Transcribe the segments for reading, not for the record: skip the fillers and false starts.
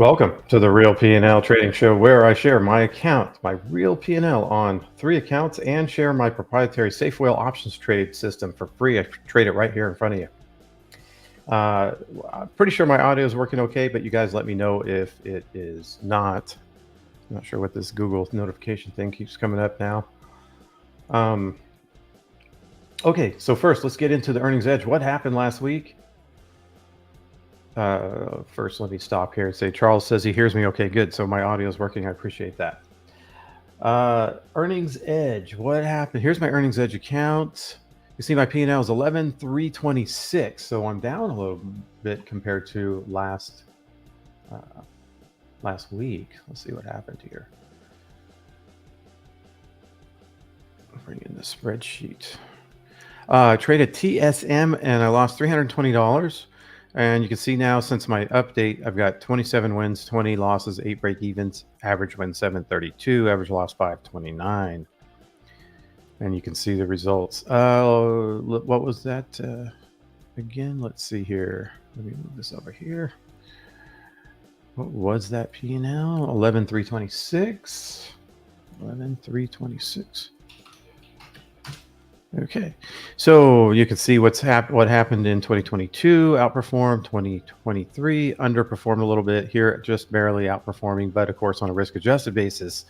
Welcome to the Real P&L Trading Show, where I share my account, my real P&L on 3 accounts, and share my proprietary SafeWhale options trade system for free. I trade it right here in front of you. I'm pretty sure my audio is working okay, but you guys let me know if it is not. I'm not sure what this Google notification thing keeps coming up now. Okay, so first, let's get into the earnings edge. What happened last week? First, let me stop here and say Charles says he hears me okay. Good. So my audio is working. I appreciate that. Earnings edge. What happened? Here's my earnings edge account. You see my P&L is 11,326. So I'm down a little bit compared to last week. Let's see what happened here. I'll bring in the spreadsheet. I traded TSM and I lost $320. And you can see now, since my update, I've got 27 wins, 20 losses, 8 break evens, average win 732, average loss 529. And you can see the results. What was that again? Let's see here. Let me move this over here. What was that P&L? 11,326. 11,326. Okay, so you can see what happened in 2022, outperformed. 2023 underperformed a little bit here, just barely outperforming, but of course on a risk-adjusted basis,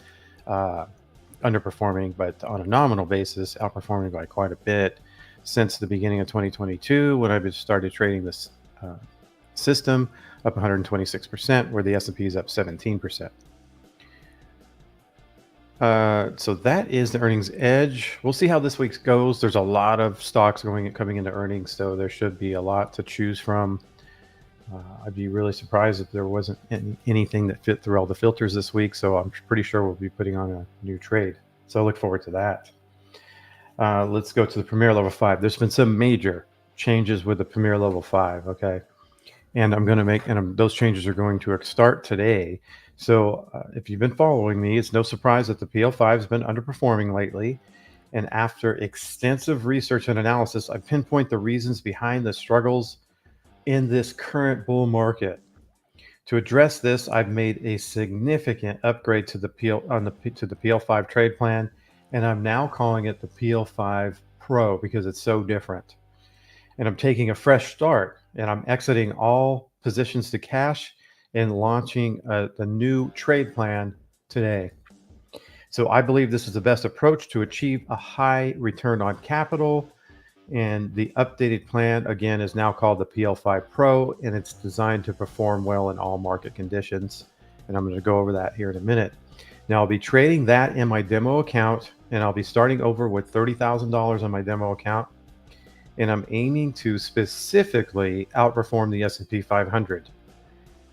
underperforming, but on a nominal basis, outperforming by quite a bit since the beginning of 2022 when I started trading this system, up 126%, where the S&P is up 17%. So that is the earnings edge. We'll see how this week goes. There's a lot of stocks coming into earnings, so there should be a lot to choose from. I'd be really surprised if there wasn't anything that fit through all the filters this week. So I'm pretty sure we'll be putting on a new trade. So I look forward to that. Let's go to the Premier Level 5. There's been some major changes with the Premier Level 5. Okay. And I'm going to make, and those changes are going to start today. So if you've been following me, it's no surprise that the PL5 has been underperforming lately. And after extensive research and analysis, I pinpoint the reasons behind the struggles in this current bull market. To address this, I've made a significant upgrade to the PL5 trade plan, and I'm now calling it the PL5 Pro because it's so different. And I'm taking a fresh start, and I'm exiting all positions to cash and launching the new trade plan today. So I believe this is the best approach to achieve a high return on capital. And the updated plan, again, is now called the PL5 Pro, and it's designed to perform well in all market conditions. And I'm going to go over that here in a minute. Now, I'll be trading that in my demo account, and I'll be starting over with $30,000 on my demo account. And I'm aiming to specifically outperform the S&P 500.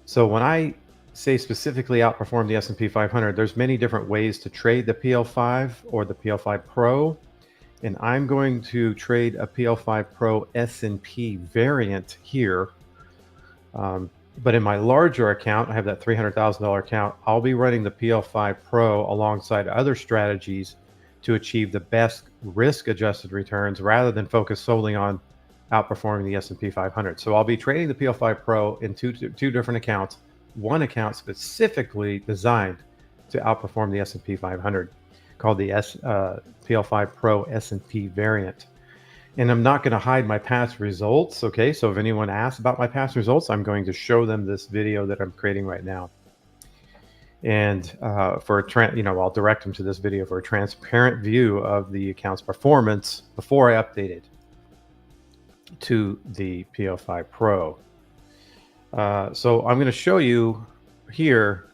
So when I say specifically outperform the S&P 500, there's many different ways to trade the PL5 or the PL5 Pro. And I'm going to trade a PL5 Pro S&P variant here. But in my larger account, I have that $300,000 account. I'll be running the PL5 Pro alongside other strategies to achieve the best risk-adjusted returns rather than focus solely on outperforming the S&P 500. So I'll be trading the PL5 Pro in two different accounts. One account specifically designed to outperform the S&P 500, called the PL5 Pro S&P variant. And I'm not going to hide my past results. Okay, so if anyone asks about my past results, I'm going to show them this video that I'm creating right now. And I'll direct them to this video for a transparent view of the account's performance before I updated to the PL5 Pro. So I'm going to show you here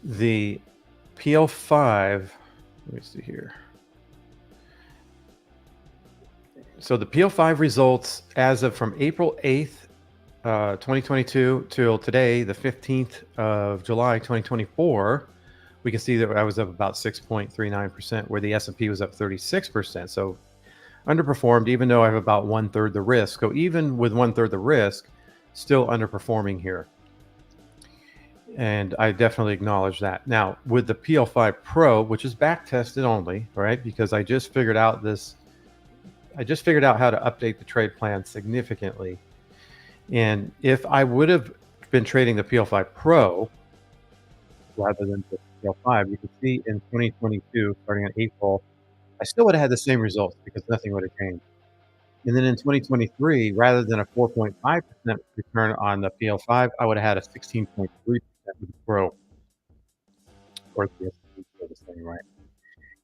the PL5. Let me see here. So the PL5 results as of from April 8th, 2022 till today, the 15th of July, 2024, we can see that I was up about 6.39%, where the S&P was up 36%. So underperformed, even though I have about 1/3 the risk. So even with 1/3 the risk, still underperforming here. And I definitely acknowledge that. Now, with the PL5 Pro, which is back tested only, right? Because I just figured out how to update the trade plan significantly. And if I would have been trading the PL5 Pro rather than the PL5, you can see in 2022, starting in April, I still would have had the same results because nothing would have changed. And then in 2023, rather than a 4.5% return on the PL5, I would have had a 16.3% with the Pro. Of course, the S&P is still the same, right?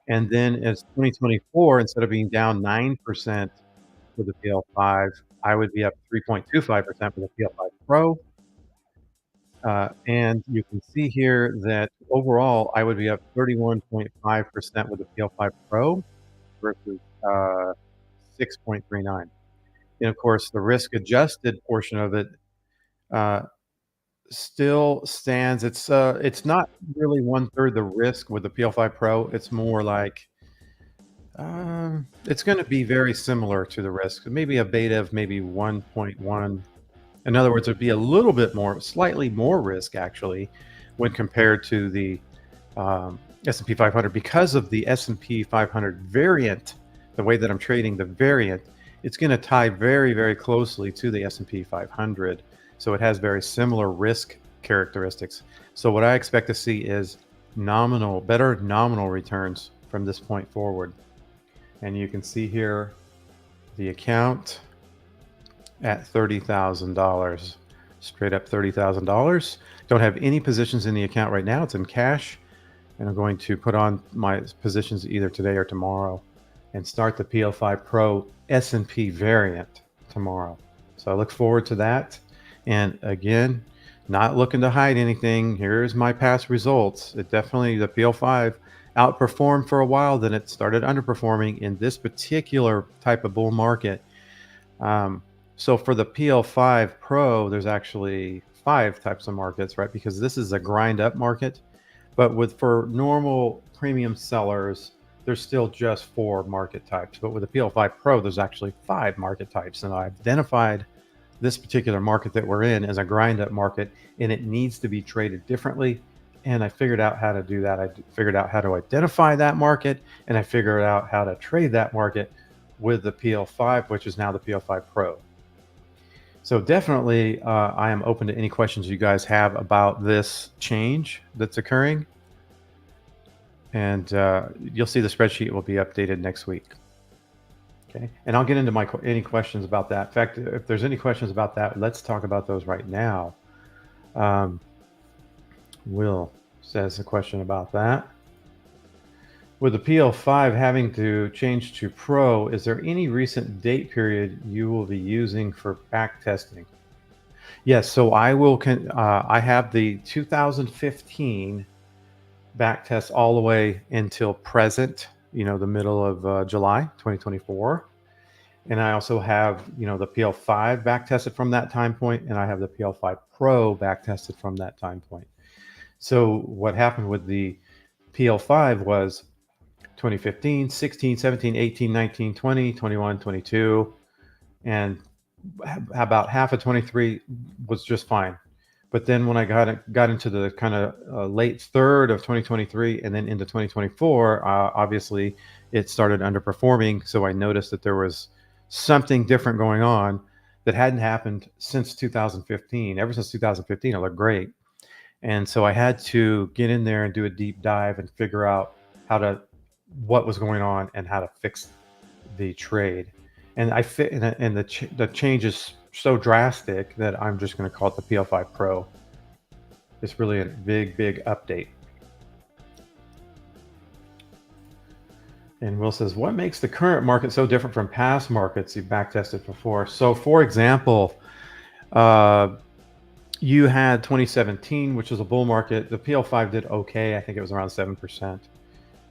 And then as 2024, instead of being down 9% with the PL5, I would be up 3.25% with the PL5 Pro. And you can see here that overall, I would be up 31.5% with the PL5 Pro versus 6.39. And of course, the risk adjusted portion of it uh, still stands. It's not really one third the risk with the PL5 Pro. It's more like it's going to be very similar to the risk. Maybe a beta of maybe 1.1. In other words, it'd be a little bit more, slightly more risk actually, when compared to the S&P 500 because of the S&P 500 variant. The way that I'm trading the variant, it's going to tie very, very closely to the S&P 500. So it has very similar risk characteristics. So what I expect to see is better nominal returns from this point forward. And you can see here the account at $30,000, straight up $30,000. Don't have any positions in the account right now. It's in cash. And I'm going to put on my positions either today or tomorrow and start the PL5 Pro S&P variant tomorrow. So I look forward to that. And again, not looking to hide anything. Here's my past results. It definitely, the PL5 outperformed for a while, then it started underperforming in this particular type of bull market. So for the PL5 Pro, there's actually 5 types of markets, right? Because this is a grind up market. But for normal premium sellers, there's still just 4 market types. But with the PL5 Pro, there's actually 5 market types. And I identified this particular market that we're in as a grind up market, and it needs to be traded differently. And I figured out how to do that. I figured out how to identify that market, and I figured out how to trade that market with the PL5, which is now the PL5 Pro. So definitely, I am open to any questions you guys have about this change that's occurring. And you'll see the spreadsheet will be updated next week. Okay, and I'll get into any questions about that. In fact, if there's any questions about that, let's talk about those right now. Will says a question about that. With the PL5 having to change to Pro, is there any recent date period you will be using for back testing? Yes, so I will. I have the 2015 back test all the way until present. The middle of July 2024, and I also have the PL5 back tested from that time point, and I have the PL5 Pro back tested from that time point. So what happened with the PL5 was 2015, 16, 17, 18, 19, 20, 21, 22, and about half of 23 was just fine. But then when I got into the kind of late third of 2023 and then into 2024, obviously it started underperforming. So I noticed that there was something different going on that hadn't happened since 2015. Ever since 2015, it looked great. And so I had to get in there and do a deep dive and figure out what was going on and how to fix the trade. And the change is so drastic that I'm just going to call it the PL5 Pro. It's really a big, big update. And Will says, what makes the current market so different from past markets you've backtested before? So for example, you had 2017, which was a bull market. The PL5 did okay. I think it was around 7%.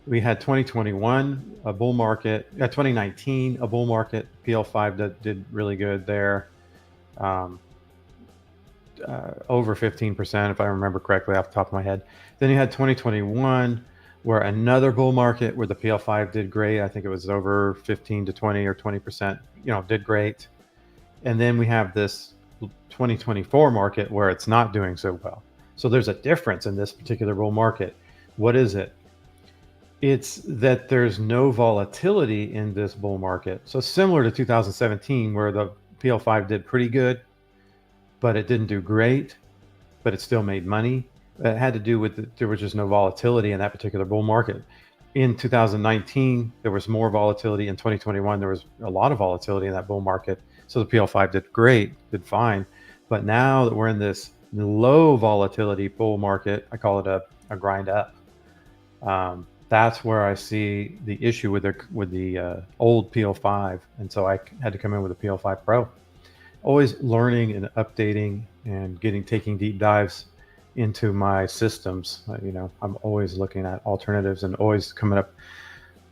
We had 2021, a bull market. 2019, a bull market. PL5 did really good there. Over 15%, if I remember correctly off the top of my head. Then you had 2021, where another bull market where the PL5 did great. I think it was over 15 to 20 or 20%, did great. And then we have this 2024 market where it's not doing so well. So there's a difference in this particular bull market. What is it? It's that there's no volatility in this bull market. So similar to 2017, where the PL5 did pretty good, but it didn't do great. but it still made money. It had to do with there was just no volatility in that particular bull market. In 2019, there was more volatility. In 2021, there was a lot of volatility in that bull market. So the PL5 did great, did fine. But now that we're in this low volatility bull market, I call it a grind up. That's where I see the issue with the old PL5, and so I had to come in with a PL5 Pro. Always learning and updating and taking deep dives into my systems. I'm always looking at alternatives and always coming up.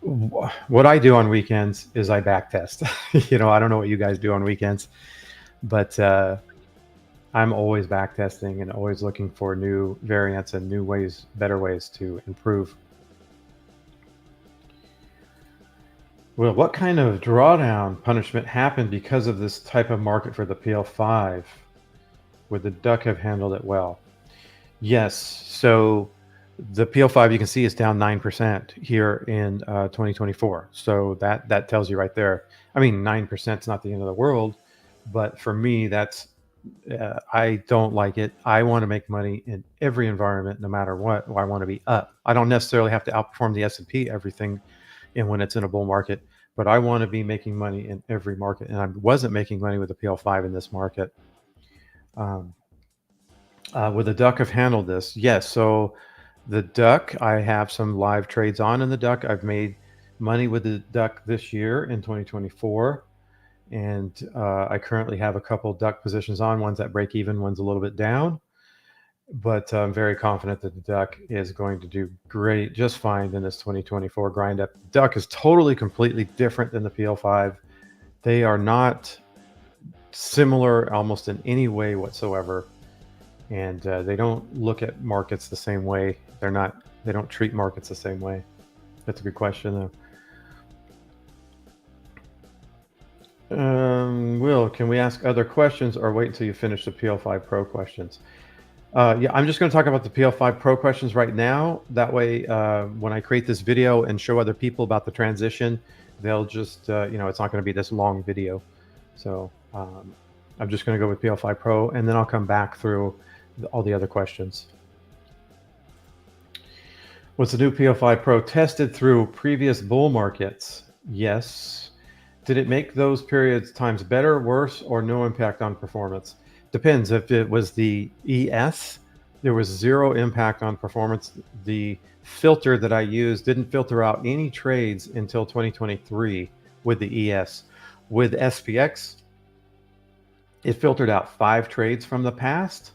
What I do on weekends is I back test. I don't know what you guys do on weekends, but I'm always back testing and always looking for new variants and new ways, better ways to improve. Well, what kind of drawdown punishment happened because of this type of market for the PL5? Would the duck have handled it well? Yes. So the PL5 you can see is down 9% here in 2024. So that tells you right there. I mean, 9% is not the end of the world, but for me, that's I don't like it. I want to make money in every environment, no matter what. I want to be up. I don't necessarily have to outperform the S&P everything, and when it's in a bull market, but I want to be making money in every market. And I wasn't making money with the PL5 in this market. Would the duck have handled this? Yes. So the duck, I have some live trades on in the duck. I've made money with the duck this year in 2024. And I currently have a couple duck positions on. One's at break even, one's a little bit down. But I'm very confident that the duck is going to do great, just fine in this 2024 grind up. Duck is totally, completely different than the PL5. They are not similar almost in any way whatsoever. And they don't look at markets the same way. They don't treat markets the same way. That's a good question, though. Will, can we ask other questions or wait until you finish the PL5 Pro questions? Yeah, I'm just going to talk about the PL5 Pro questions right now. That way, when I create this video and show other people about the transition, they'll just, it's not going to be this long video. So I'm just going to go with PL5 Pro, and then I'll come back through all the other questions. Was the new PL5 Pro tested through previous bull markets? Yes. Did it make those periods times better, worse, or no impact on performance? Depends. If it was the ES, there was zero impact on performance. The filter that I used didn't filter out any trades until 2023 with the ES. With SPX, it filtered out 5 trades from the past,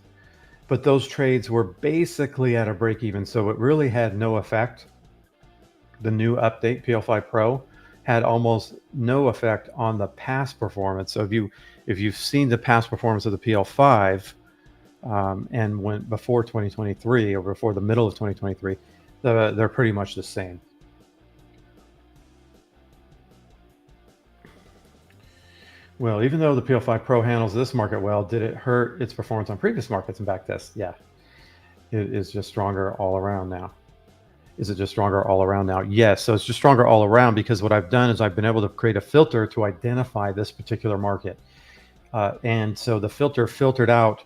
but those trades were basically at a break even. So it really had no effect. The new update, PL5 Pro, had almost no effect on the past performance. So if you've seen the past performance of the PL5 and went before 2023 or before the middle of 2023, they're pretty much the same. Well, even though the PL5 Pro handles this market well, did it hurt its performance on previous markets and backtests? Yeah, it is just stronger all around now. Is it just stronger all around now? Yes. So it's just stronger all around because what I've done is I've been able to create a filter to identify this particular market. And so the filter filtered out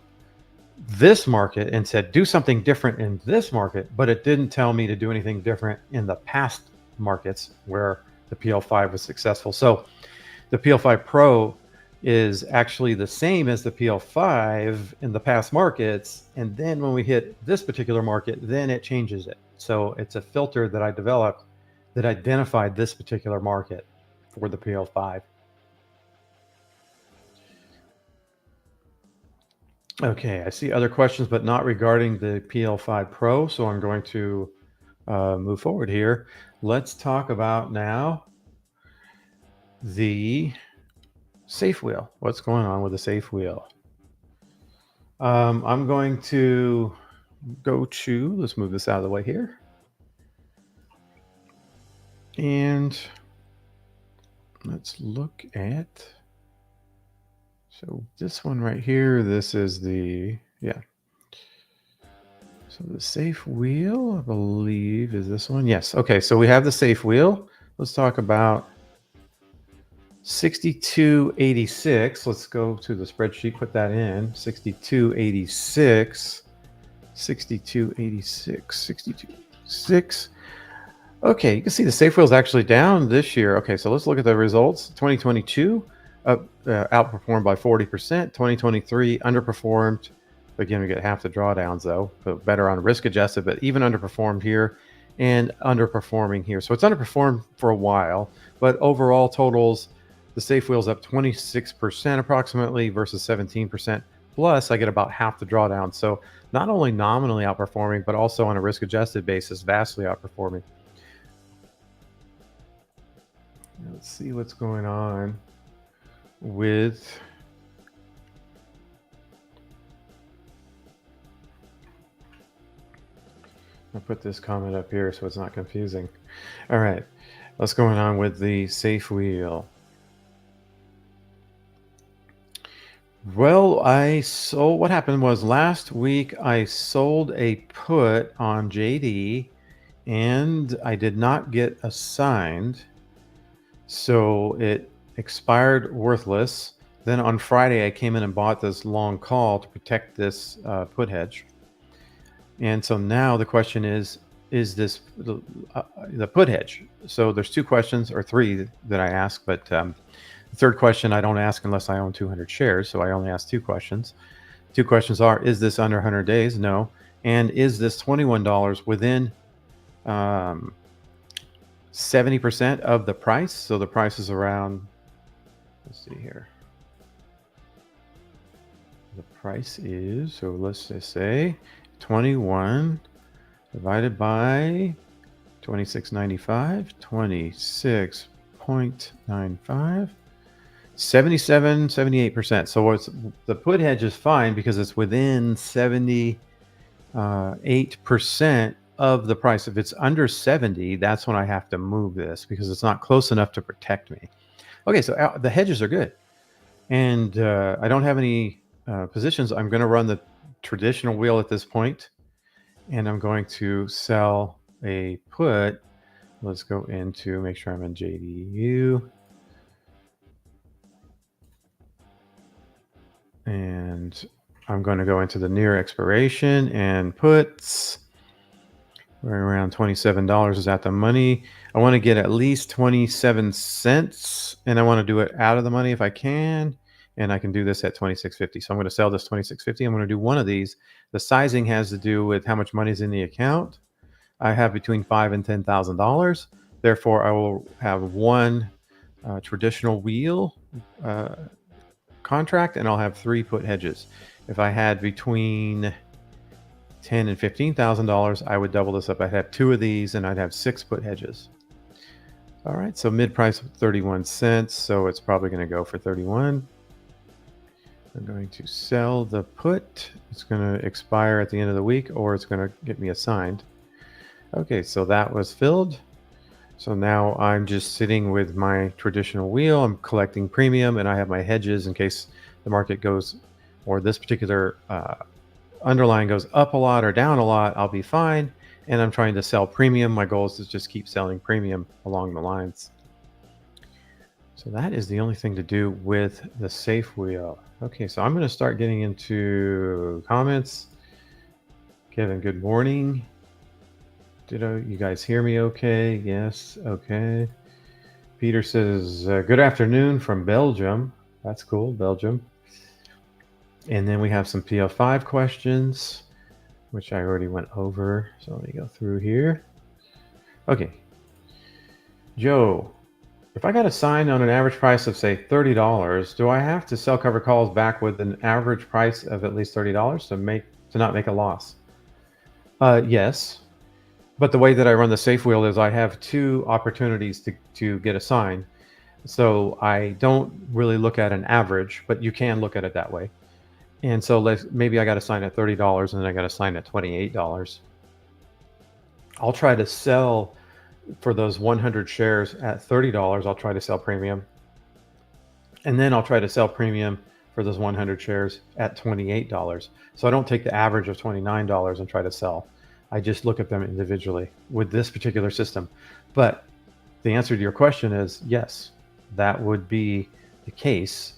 this market and said, do something different in this market, but it didn't tell me to do anything different in the past markets where the PL5 was successful. So the PL5 Pro is actually the same as the PL5 in the past markets. And then when we hit this particular market, then it changes it. So it's a filter that I developed that identified this particular market for the PL5. Okay, I see other questions, but not regarding the PL5 Pro. So I'm going to move forward here. Let's talk about now the safe wheel. What's going on with the safe wheel? I'm going to go to, let's move this out of the way here. And let's look at, so this one right here, this is the, yeah. So the safe wheel, I believe, is this one. Yes. Okay. So we have the safe wheel. Let's talk about 6286. Let's go to the spreadsheet, put that in. 6286 62.86, 62.6. Okay, you can see the safe wheel is actually down this year. Okay, so let's look at the results. 2022 outperformed by 40%. 2023 underperformed. Again, we get half the drawdowns though, but better on risk adjusted, but even underperformed here and underperforming here. So it's underperformed for a while, but overall totals, the safe wheel's up 26% approximately versus 17%. Plus, I get about half the drawdown. So not only nominally outperforming, but also on a risk adjusted basis, vastly outperforming. Let's see what's going on with I'll put this comment up here so it's not confusing. All right, what's going on with the safe wheel? Well, what happened was last week I sold a put on JD and I did not get assigned. So it expired worthless. Then on Friday, I came in and bought this long call to protect this put hedge. And so now the question is this the put hedge? So there's two questions or three that I ask, but the third question I don't ask unless I own 200 shares. So I only ask two questions. Two questions are, is this under 100 days? No. And is this $21 within 70% of the price? So the price is around, let's see here. The price is, so let's just say 21 divided by 26.95, 26.95, 77, 78%. So it's the put hedge is fine because it's within 78% of the price. If it's under 70, that's when I have to move this because it's not close enough to protect me. Okay, so the hedges are good. And I don't have any positions. I'm going to run the traditional wheel at this point, and I'm going to sell a put. Let's go into, make sure I'm in JDU. And I'm going to go into the near expiration and puts. We're around $27 is at the money. I want to get at least 27 cents, and I want to do it out of the money if I can. And I can do this at 26.50. So I'm going to sell this 26.50. I'm going to do one of these. The sizing has to do with how much money is in the account. I have between $5,000 and $10,000. Therefore, I will have one traditional wheel contract, and I'll have three put hedges. If I had between $10,000 and $15,000, I would double this up. I'd have two of these, and I'd have six put hedges. All right, so mid price 31 cents. So it's probably going to go for 31. I'm going to sell the put. It's going to expire at the end of the week, or it's going to get me assigned. Okay, so that was filled. So now I'm just sitting with my traditional wheel. I'm collecting premium, and I have my hedges in case the market goes, or this particular underlying goes up a lot or down a lot, I'll be fine. And I'm trying to sell premium. My goal is to just keep selling premium along the lines. So that is the only thing to do with the safe wheel. Okay, so I'm going to start getting into comments. Kevin, good morning. Did you guys hear me okay? Yes, okay. Peter says, good afternoon from Belgium. That's cool, Belgium. And then we have some PL5 questions, which I already went over. So let me go through here. Okay. Joe, if I got a sign on an average price of, say, $30, do I have to sell covered calls back with an average price of at least $30 to not make a loss? Yes. But the way that I run the safe wheel is I have two opportunities to get a sign. So I don't really look at an average, but you can look at it that way. And so maybe I got a sign at $30 and then I got a sign at $28. I'll try to sell for those 100 shares at $30. I'll try to sell premium. And then I'll try to sell premium for those 100 shares at $28. So I don't take the average of $29 and try to sell. I just look at them individually with this particular system. But the answer to your question is yes, that would be the case.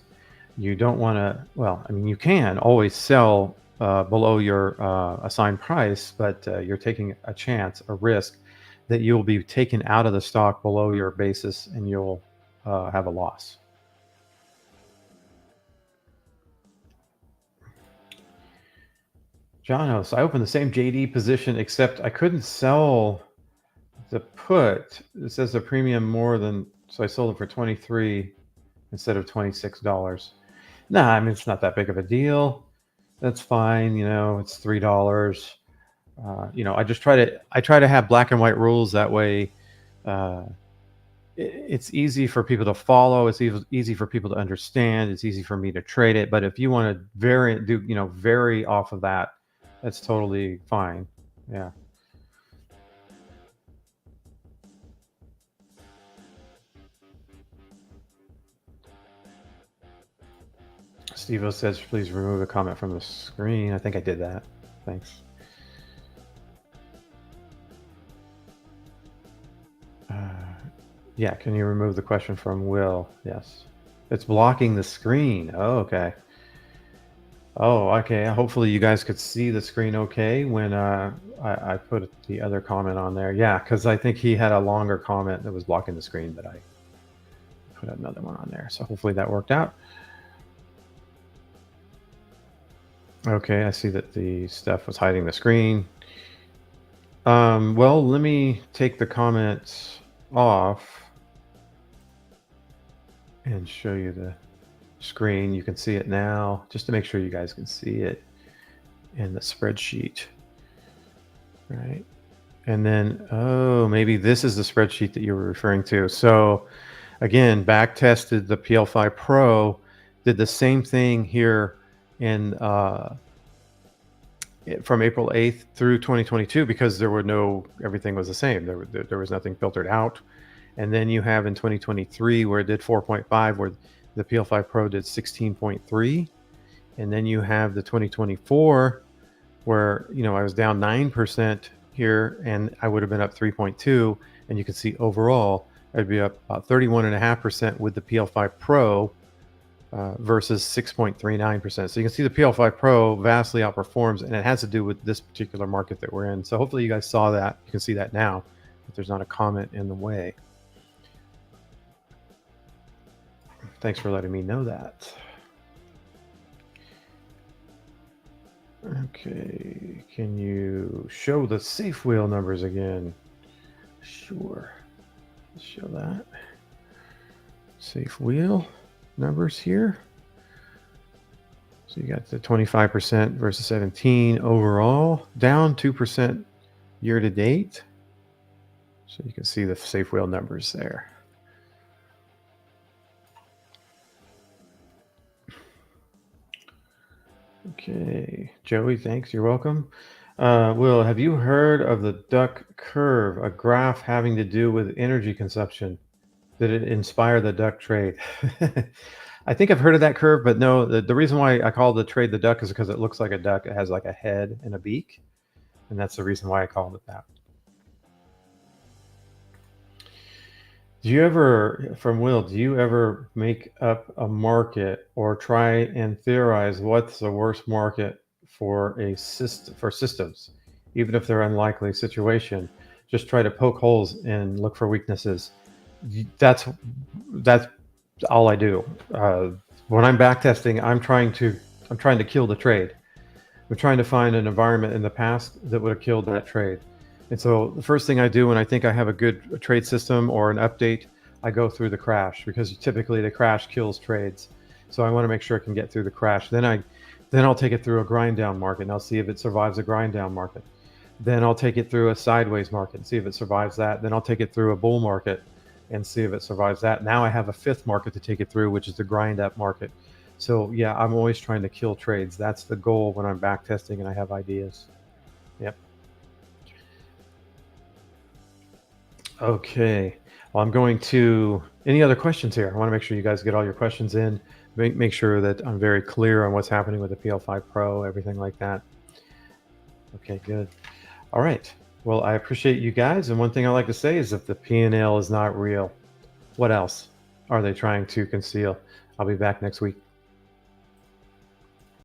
You don't want to, well, I mean, you can always sell below your assigned price, but you're taking a chance, a risk that you'll be taken out of the stock below your basis and you'll have a loss. Jonos, I opened the same JD position, except I couldn't sell the put. It says the premium more than, so I sold it for 23 instead of $26. Nah, I mean, it's not that big of a deal. That's fine. It's $3. I just try to have black and white rules. That way, it's easy for people to follow. It's easy for people to understand. It's easy for me to trade it. But if you want to vary off of that, that's totally fine. Yeah. Steve-O says, please remove a comment from the screen. I think I did that. Thanks. Yeah, can you remove the question from Will? Yes. It's blocking the screen. Oh, okay. Oh, okay. Hopefully you guys could see the screen okay when I put the other comment on there. Yeah, because I think he had a longer comment that was blocking the screen, but I put another one on there. So hopefully that worked out. Okay, I see that the stuff was hiding the screen. Well, let me take the comments off and show you the screen. You can see it now, just to make sure you guys can see it in the spreadsheet. Right. And then, oh, maybe this is the spreadsheet that you were referring to. So again, back tested the PL5 Pro, did the same thing here in from April 8th through 2022, because there were everything was the same. There was nothing filtered out. And then you have in 2023 where it did 4.5, where the PL5 Pro did 16.3. And then you have the 2024 where, I was down 9% here and I would have been up 3.2. And you can see overall, I'd be up about 31.5% with the PL5 Pro versus 6.39%. So you can see the PL5 Pro vastly outperforms, and it has to do with this particular market that we're in. So hopefully you guys saw that. You can see that now, if there's not a comment in the way. Thanks for letting me know that. Okay, can you show the safe wheel numbers again? Sure, let's show that. Safe wheel numbers here. So you got the 25% versus 17 overall, down 2% year to date. So you can see the safe wheel numbers there. Okay, Joey, thanks. You're welcome. Will, have you heard of the duck curve, a graph having to do with energy consumption? Did it inspire the duck trade? I think I've heard of that curve, but no, the reason why I call the trade the duck is because it looks like a duck. It has like a head and a beak, and that's the reason why I called it that. Do you ever make up a market or try and theorize what's the worst market for systems, even if they're unlikely situation? Just try to poke holes and look for weaknesses. That's all I do. When I'm backtesting, I'm trying to kill the trade. I'm trying to find an environment in the past that would have killed that trade. And so the first thing I do when I think I have a good trade system or an update, I go through the crash, because typically the crash kills trades. So I want to make sure I can get through the crash. Then I'll take it through a grind down market and I'll see if it survives a grind down market. Then I'll take it through a sideways market and see if it survives that. Then I'll take it through a bull market and see if it survives that. Now I have a fifth market to take it through, which is the grind up market. So yeah, I'm always trying to kill trades. That's the goal when I'm back testing and I have ideas. Yep. Okay. Well, I'm going to, any other questions here? I want to make sure you guys get all your questions in. Make sure that I'm very clear on what's happening with the PL5 Pro, everything like that. Okay, good. All right. Well, I appreciate you guys. And one thing I like to say is if the P&L is not real, what else are they trying to conceal? I'll be back next week.